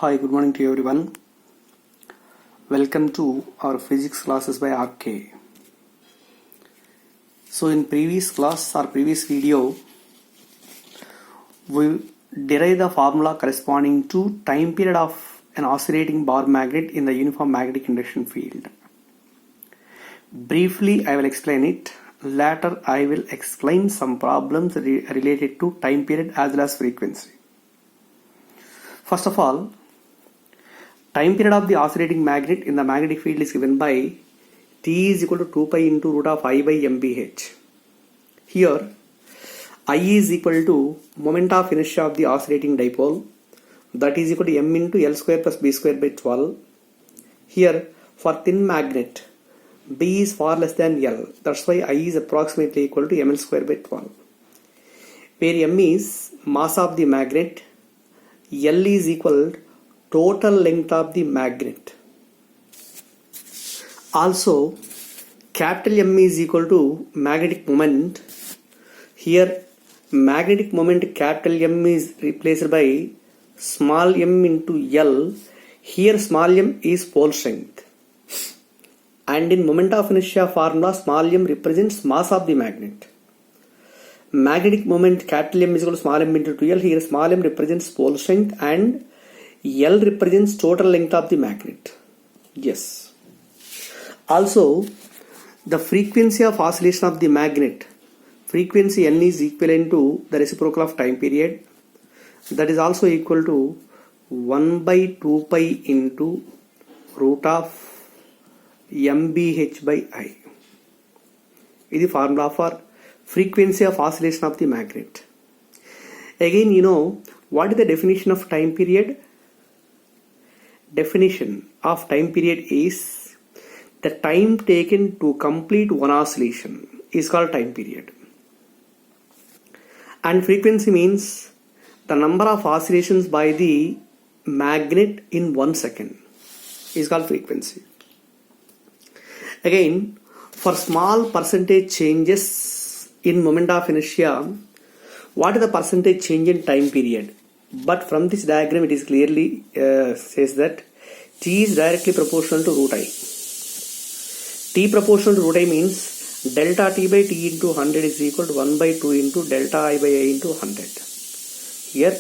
Hi, good morning to everyone. Welcome to our physics classes by RK. So in previous class or previous video, we derived the formula corresponding to time period of an oscillating bar magnet in the uniform magnetic induction field. Briefly, I will explain it. Later, I will explain some problems related to time period as well as frequency. First of all, time period of the oscillating magnet in the magnetic field is given by T is equal to 2 pi into root of I by MBH. Here, I is equal to moment of inertia of the oscillating dipole, that is equal to m into L square plus B square by 12. Here, for thin magnet, B is far less than L. That's why I is approximately equal to ml square by 12. Where m is mass of the magnet, L is equal to total length of the magnet. Also, capital M is equal to magnetic moment. Here, magnetic moment capital M is replaced by small m into L. Here, small m is pole strength. And in moment of inertia formula, small m represents mass of the magnet. Magnetic moment capital M is equal to small m into 2L. Here, small m represents pole strength and L represents total length of the magnet. Yes. Also, the frequency of oscillation of the magnet, frequency N is equivalent to the reciprocal of time period. That is also equal to 1 by 2 pi into root of MBH by I. This is the formula for frequency of oscillation of the magnet. Again, what is the definition of time period? Definition of time period is the time taken to complete one oscillation is called time period. And frequency means the number of oscillations by the magnet in 1 second is called frequency. Again, for small percentage changes in moment of inertia, what is the percentage change in time period? But from this diagram it is clearly says that T is directly proportional to root I. T proportional to root I means delta T by T into 100 is equal to 1 by 2 into delta I by I into 100. Here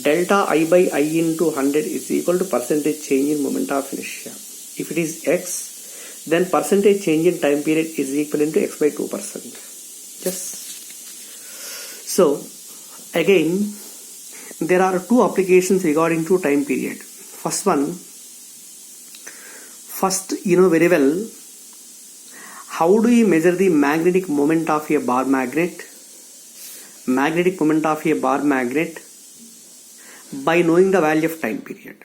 delta I by I into 100 is equal to percentage change in moment of inertia. If it is X, then percentage change in time period is equivalent to X by 2%. Yes. So again, there are two applications regarding to time period. First, you know very well, how do you measure the magnetic moment of a bar magnet? Magnetic moment of a bar magnet by knowing the value of time period.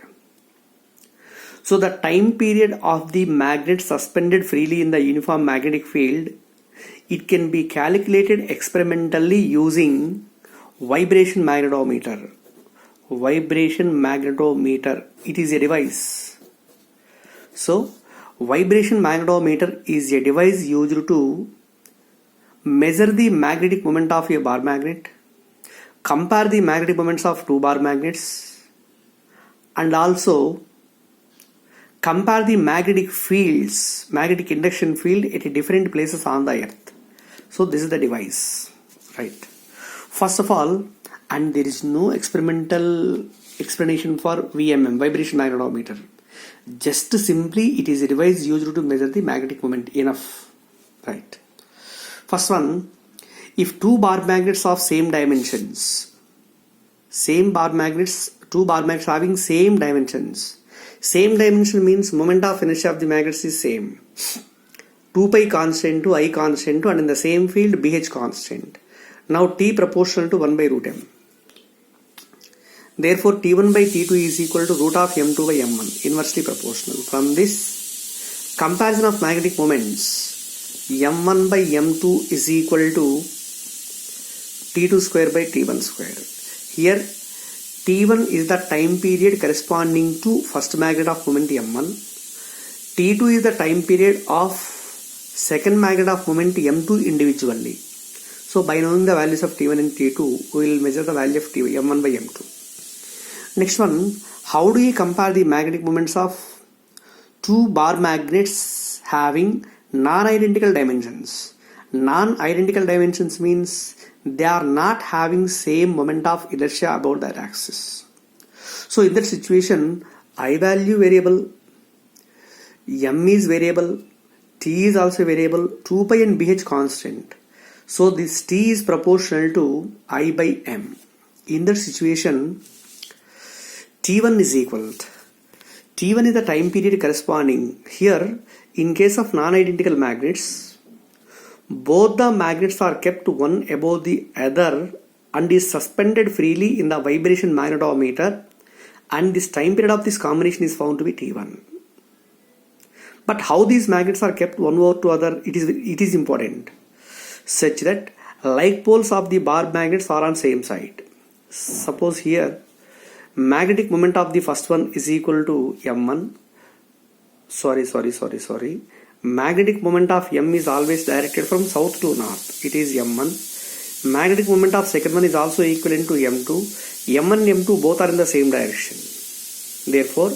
So the time period of the magnet suspended freely in the uniform magnetic field, it can be calculated experimentally using vibration magnetometer. Vibration magnetometer, it is a device. So vibration magnetometer is a device used to measure the magnetic moment of a bar magnet, compare the magnetic moments of two bar magnets, and also compare the magnetic fields, magnetic induction field at different places on the earth. So this is the device, right? First of all, and there is no experimental explanation for VMM, vibration magnetometer. Just simply it is a device used to measure the magnetic moment. Enough, right? First one, if two bar magnets of same dimensions, two bar magnets having same dimensions. Same dimension means moment of inertia of the magnets is same. 2 pi constant to I constant and in the same field BH constant. Now T proportional to 1 by root M. Therefore T1 by T2 is equal to root of M2 by M1, inversely proportional. From this comparison of magnetic moments, M1 by M2 is equal to T2 square by T1 square. Here T1 is the time period corresponding to first magnet of moment M1. T2 is the time period of second magnet of moment M2 individually. So by knowing the values of T1 and T2, we will measure the value of M1 by M2. Next one, How do you compare the magnetic moments of two bar magnets having non-identical dimensions? Non-identical dimensions means they are not having same moment of inertia about their axis. So in that situation, I value variable, m is variable, t is also variable, 2 pi and bh constant. So this t is proportional to I by m. In that situation, t1 is equal to t1 is the time period corresponding. Here, in case of non-identical magnets, both the magnets are kept one above the other and is suspended freely in the vibration magnetometer, and this time period of this combination is found to be t1. But how these magnets are kept one over to other, it is important, such that like poles of the bar magnets are on same side. Suppose here magnetic moment of the first one is equal to m1. Magnetic moment of m is always directed from south to north. It is m1. Magnetic moment of second one is also equivalent to m2. m1 and m2 both are in the same direction. Therefore,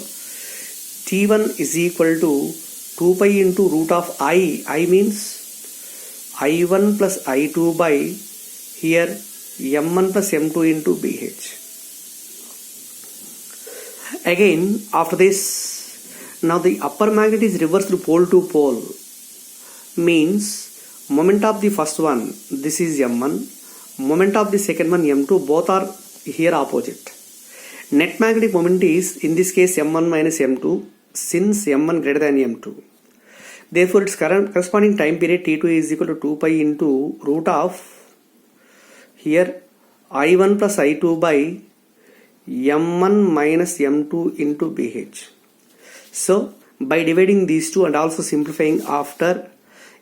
t1 is equal to 2 pi into root of I. I means I1 plus I2 by here m1 plus m2 into bh. Again, after this, now the upper magnet is reversed pole to pole, means moment of the first one, this is m1, moment of the second one m2, both are here opposite. Net magnetic moment is in this case m1 minus m2, since m1 greater than m2. Therefore its corresponding time period t2 is equal to 2 pi into root of here I1 plus I2 by m1 minus m2 into bh. So by dividing these two and also simplifying after,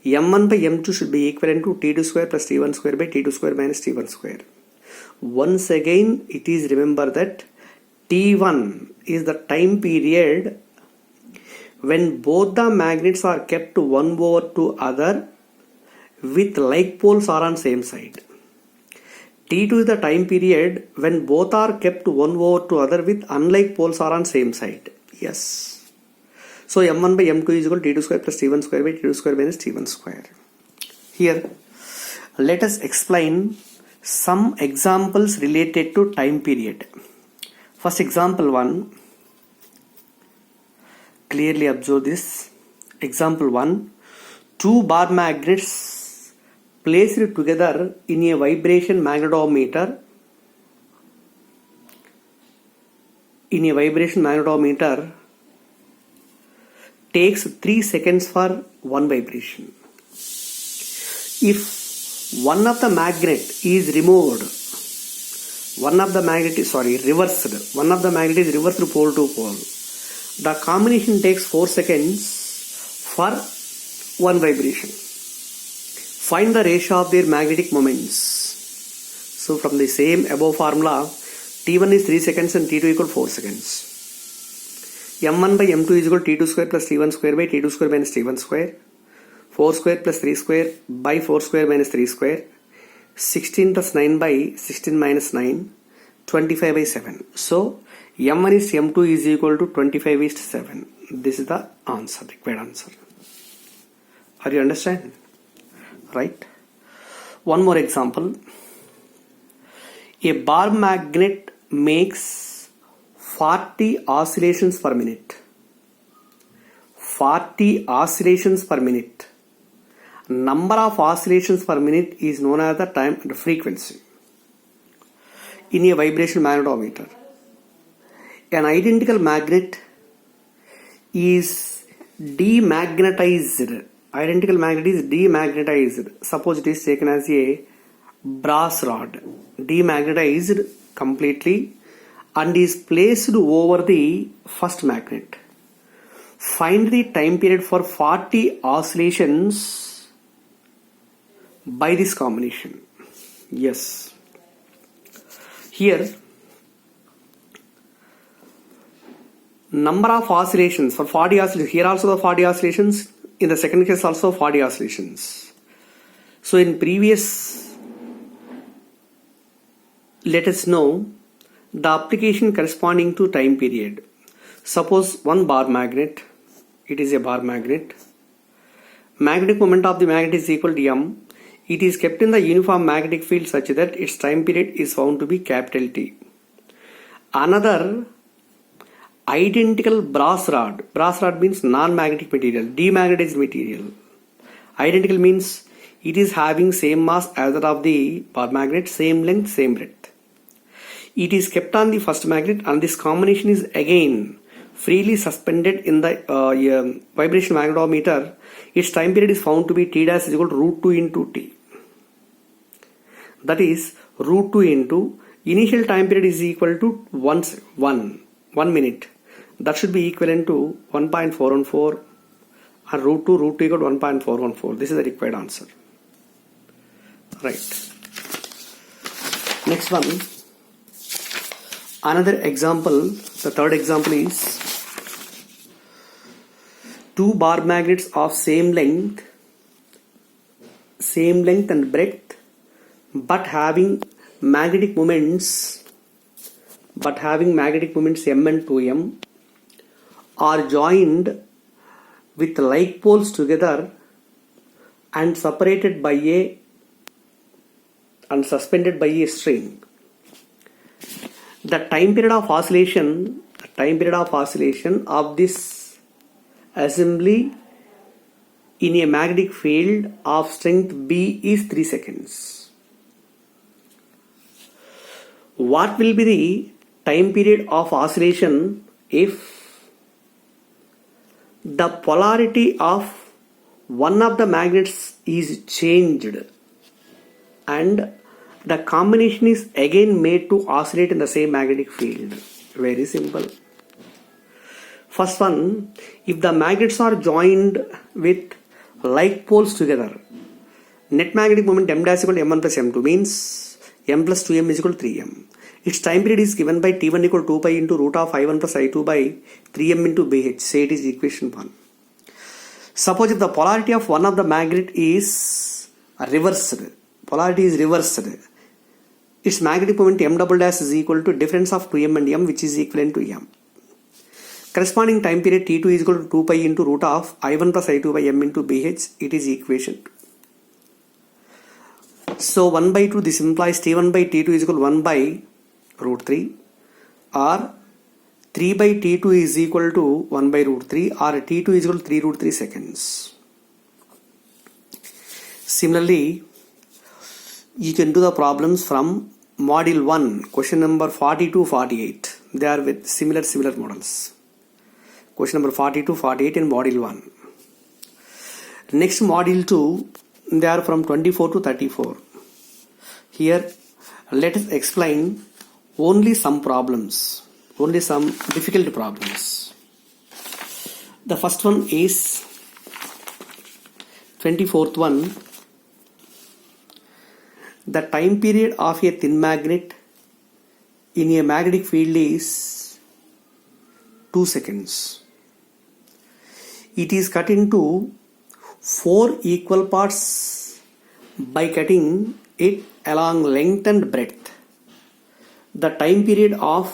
m1 by m2 should be equivalent to t2 square plus t1 square by t2 square minus t1 square. Once again, it is remember that t1 is the time period when both the magnets are kept one over to other with like poles are on same side. T2 is the time period when both are kept one over to other with unlike poles are on same side. Yes. So m1 by m2 is equal to t2 square plus t1 square by t2 square minus t1 square. Here, let us explain some examples related to time period. First example 1. Clearly observe this. Example 1. Two bar magnets placed together in a vibration magnetometer takes 3 seconds for one vibration. If one of the magnet is removed, one of the magnet is reversed pole to pole, the combination takes 4 seconds for one vibration. Find the ratio of their magnetic moments. So from the same above formula, t1 is 3 seconds and t2 equal 4 seconds. m1 by m2 is equal to t2 square plus t1 square by t2 square minus t1 square. 4 square plus 3 square by 4 square minus 3 square. 16 plus 9 by 16 minus 9. 25 by 7. So m1 is m2 is equal to 25 is to 7. This is the answer, required answer. Are you understand? Right? One more example. A bar magnet makes 40 oscillations per minute. 40 oscillations per minute. Number of oscillations per minute is known as the time and frequency in a vibration magnetometer. An identical magnet is demagnetized. Identical magnet is demagnetized. Suppose it is taken as a brass rod, demagnetized completely, and is placed over the first magnet. Find the time period for 40 oscillations by this combination. Yes. Here, number of oscillations for 40 oscillations. Here also the 40 oscillations. In the second case also 40 oscillations. So in previous, let us know the application corresponding to time period. Suppose one bar magnet, it is a bar magnet. Magnetic moment of the magnet is equal to m. It is kept in the uniform magnetic field such that its time period is found to be capital T. Another identical brass rod means non-magnetic material, demagnetized material. Identical means it is having same mass as that of the bar magnet, same length, same breadth. It is kept on the first magnet and this combination is again freely suspended in the vibration magnetometer. Its time period is found to be T dash is equal to root 2 into T. That is root 2 into initial time period is equal to 1 minute. That should be equivalent to 1.414 and root 2 equal to 1.414. This is the required answer. Right. Next one. Another example, the third example is two bar magnets of same length and breadth but having magnetic moments m and 2m are joined with like poles together and separated by and suspended by a string. The time period of oscillation of this assembly in a magnetic field of strength B is 3 seconds. What will be the time period of oscillation if the polarity of one of the magnets is changed and the combination is again made to oscillate in the same magnetic field? Very simple. First one, if the magnets are joined with like poles together, net magnetic moment m dash equal to m1 plus m2 means m plus 2m is equal to 3m. Its time period is given by t1 equal to 2 pi into root of I1 plus I2 by 3m into bh. Say it is equation 1. Suppose if the polarity of one of the magnet is reversed, its magnetic moment m double dash is equal to difference of 2m and m, which is equivalent to m. Corresponding time period T2 is equal to 2 pi into root of I1 plus I2 by m into bh. It is equation 2. So 1 by 2, this implies T1 by T2 is equal to 1 by root 3, or 3 by T2 is equal to 1 by root 3, or T2 is equal to 3 root 3 seconds. Similarly, you can do the problems from module 1, question number 40-48. They are with similar models. Question number 40-48 in module 1. Next module 2, they are from 24-34. Here, let us explain only some difficult problems. The first one is 24th one. The time period of a thin magnet in a magnetic field is 2 seconds. It is cut into 4 equal parts by cutting it along length and breadth. The time period of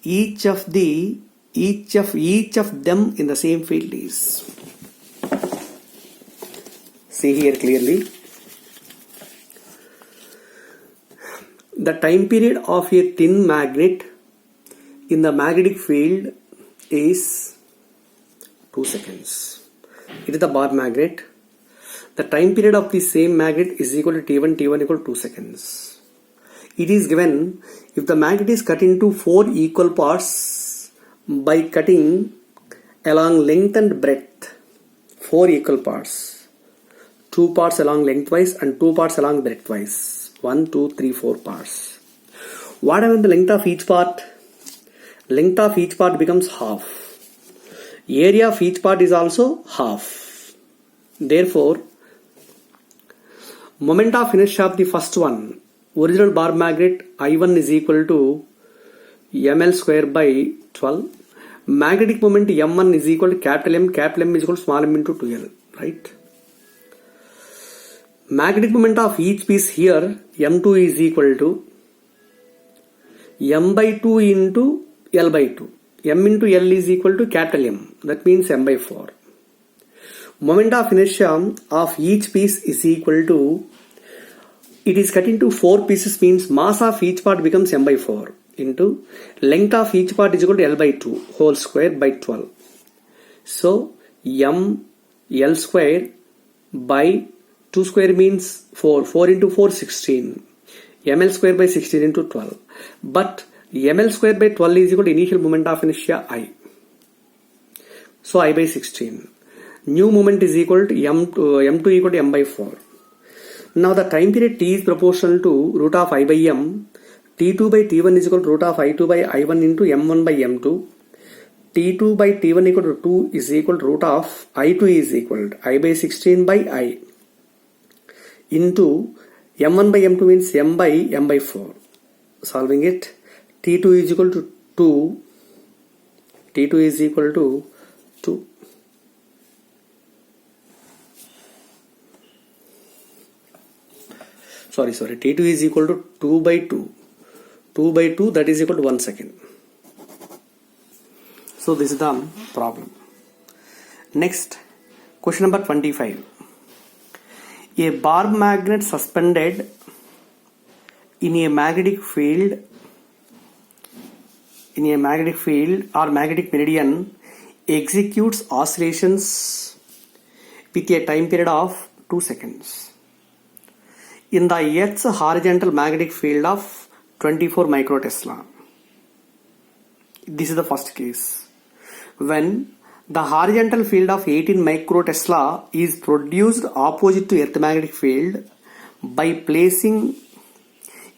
each of them in the same field is. See here clearly. The time period of a thin magnet in the magnetic field is 2 seconds. It is the bar magnet. The time period of the same magnet is equal to T1 equal to 2 seconds. It is given if the magnet is cut into 4 equal parts by cutting along length and breadth. 4 equal parts. 2 parts along lengthwise and 2 parts along breadthwise. 1, 2, 3, 4 parts. Whatever the length of each part? Length of each part becomes half. Area of each part is also half. Therefore, moment of inertia of the first one, original bar magnet I1 is equal to ml square by 12. Magnetic moment M1 is equal to capital M is equal to small m into 2L. Right? Magnetic moment of each piece here M2 is equal to m by 2 into L by 2. M into L is equal to capital M. That means m by 4. Moment of inertia of each piece is equal to, it is cut into 4 pieces, means mass of each part becomes m by 4 into length of each part is equal to L by 2 whole square by 12. So m L square by 2 square means 4. 4 into 4 16. ml square by 16 into 12. But ml square by 12 is equal to initial moment of inertia I. So I by 16. New moment is equal to m2 equal to m by 4. Now the time period t is proportional to root of I by m. T2 by T1 is equal to root of I2 by I1 into m1 by m2. T2 by T1 equal to 2 is equal to root of I2 is equal to I by 16 by I into m1 by m2 means m by m by 4. Solving it, T2 is equal to 2. T2 is equal to 2. Sorry, T2 is equal to 2 by 2. 2 by 2, that is equal to 1 second. So this is the problem. Next, question number 25. A bar magnet suspended in a magnetic field or magnetic meridian executes oscillations with a time period of 2 seconds in the Earth's horizontal magnetic field of 24 microtesla. This is the first case. When the horizontal field of 18 microtesla is produced opposite to Earth magnetic field by placing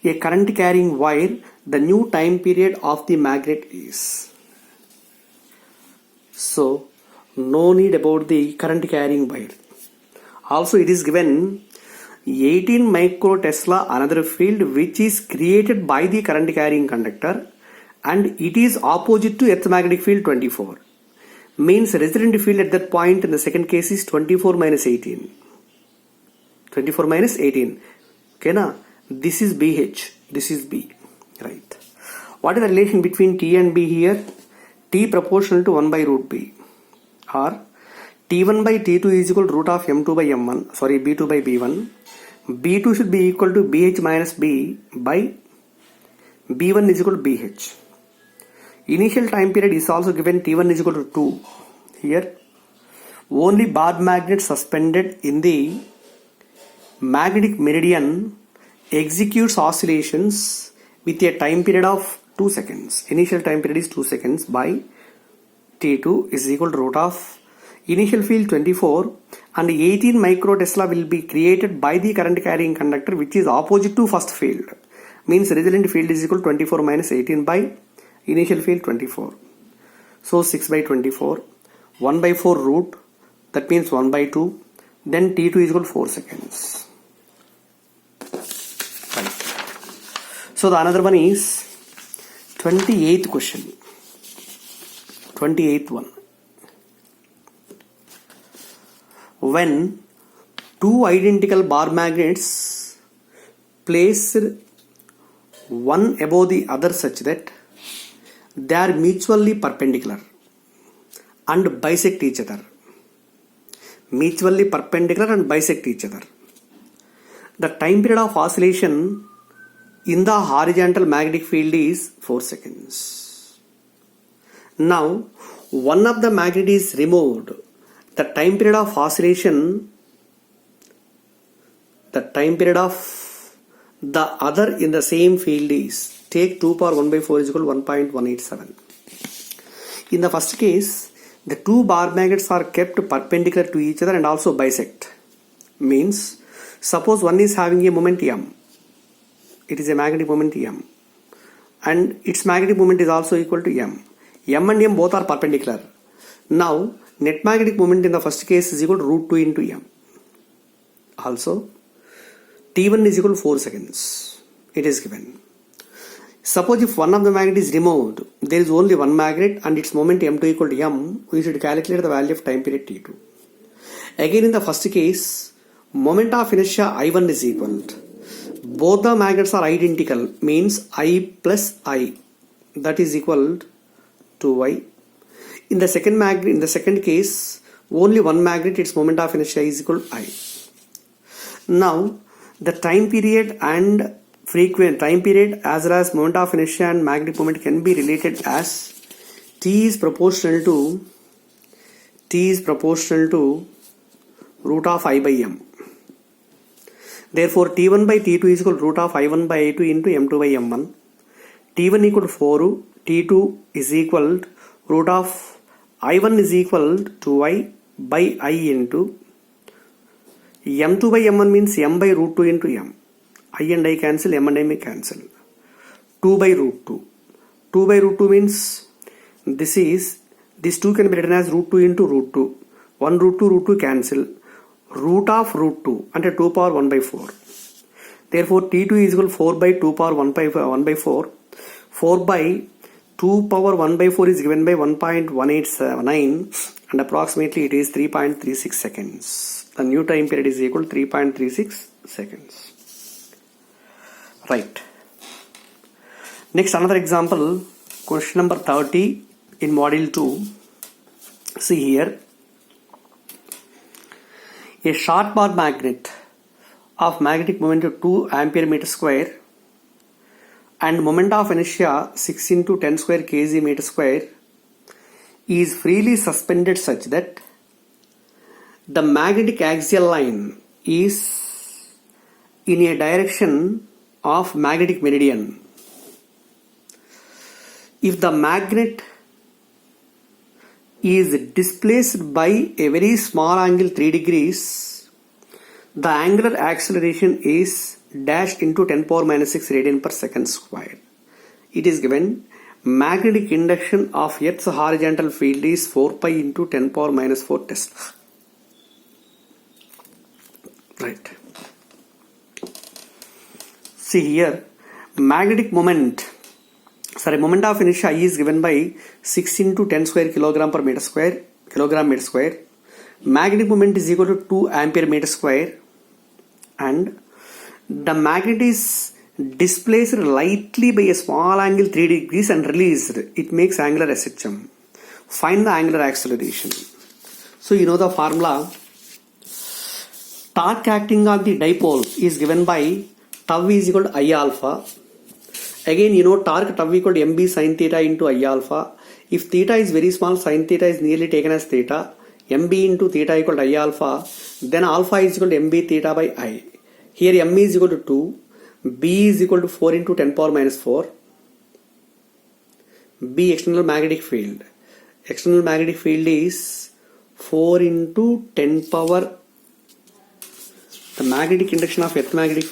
a current carrying wire, the new time period of the magnet is. So, no need about the current carrying wire. Also, it is given 18 microtesla another field which is created by the current carrying conductor and it is opposite to Earth magnetic field 24. Means resultant field at that point in the second case is 24 minus 18. 24 minus 18. Okay, na? This is BH. This is B. Right. What is the relation between T and B here? T proportional to 1 by root B. Or T1 by T2 is equal to root of M2 by M1. Sorry, B2 by B1. B2 should be equal to BH minus B by B1 is equal to BH. Initial time period is also given T1 is equal to 2. Here, only bar magnet suspended in the magnetic meridian executes oscillations with a time period of 2 seconds. Initial time period is 2 seconds by T2 is equal to root of initial field 24 and 18 microtesla will be created by the current carrying conductor which is opposite to first field. Means resultant field is equal to 24 minus 18 by initial field 24. So 6 by 24. 1 by 4 root. That means 1 by 2. Then T2 is equal to 4 seconds. Right. So the another one is 28th question. 28th one. When two identical bar magnets placed one above the other such that they are mutually perpendicular and bisect each other. Mutually perpendicular and bisect each other. The time period of oscillation in the horizontal magnetic field is 4 seconds. Now, one of the magnet is removed. The time period of oscillation, the time period of the other in the same field is, take 2 power 1 by 4 is equal to 1.187. In the first case, the two bar magnets are kept perpendicular to each other and also bisect. Means, suppose one is having a moment M. It is a magnetic moment M. And its magnetic moment is also equal to M. M and M both are perpendicular. Now, net magnetic moment in the first case is equal to root 2 into M. Also, T1 is equal to 4 seconds. It is given. Suppose if one of the magnet is removed, there is only one magnet and its moment M2 equal to M, we should calculate the value of time period T2. Again in the first case, moment of inertia I1 is equal to both the magnets are identical, means I plus I, that is equal to I. In the second case, only one magnet, its moment of inertia is equal to I. Now, the time period and time period as well as moment of inertia and magnetic moment can be related as T is proportional to root of I by M. Therefore, T1 by T2 is equal to root of I1 by I2 into M2 by M1. T1 equal to 4, T2 is equal to root of I1 is equal to I by I into M2 by M1 means M by root 2 into M. I and I cancel, M and I may cancel. 2 by root 2. 2 by root 2 means this 2 can be written as root 2 into root 2. 1 root 2 cancel. Root of root 2 and 2 power 1 by 4. Therefore, T2 is equal to 4 by 2 power 1 by 4. 4 by 2 power 1 by 4 is given by 1.189 and approximately it is 3.36 seconds. The new time period is equal to 3.36 seconds. Right. Next, another example, question number 30 in module 2. See here. A short bar magnet of magnetic moment of 2 ampere meter square and moment of inertia 6 into 10 square kg meter square is freely suspended such that the magnetic axial line is in a direction of magnetic meridian. If the magnet is displaced by a very small angle 3 degrees, the angular acceleration is dashed into 10 power minus 6 radian per second square. It is given magnetic induction of Earth's horizontal field is 4 pi into 10 power minus 4 Tesla. Right. See here, moment of inertia I is given by 6 into 10 square kilogram meter square. Magnetic moment is equal to 2 ampere meter square and the magnet is displaced lightly by a small angle 3 degrees and released. It makes angular SHM. Find the angular acceleration. So you know the formula. Torque acting on the dipole is given by tau is equal to I alpha. Again, you know torque tau equal to mb sin theta into I alpha. If theta is very small, sin theta is nearly taken as theta. mb into theta equal to I alpha. Then alpha is equal to mb theta by I. Here m is equal to 2. B is equal to 4 into 10 power minus 4. B external magnetic field. External magnetic field is 4 into 10 power. The magnetic induction of Earth magnetic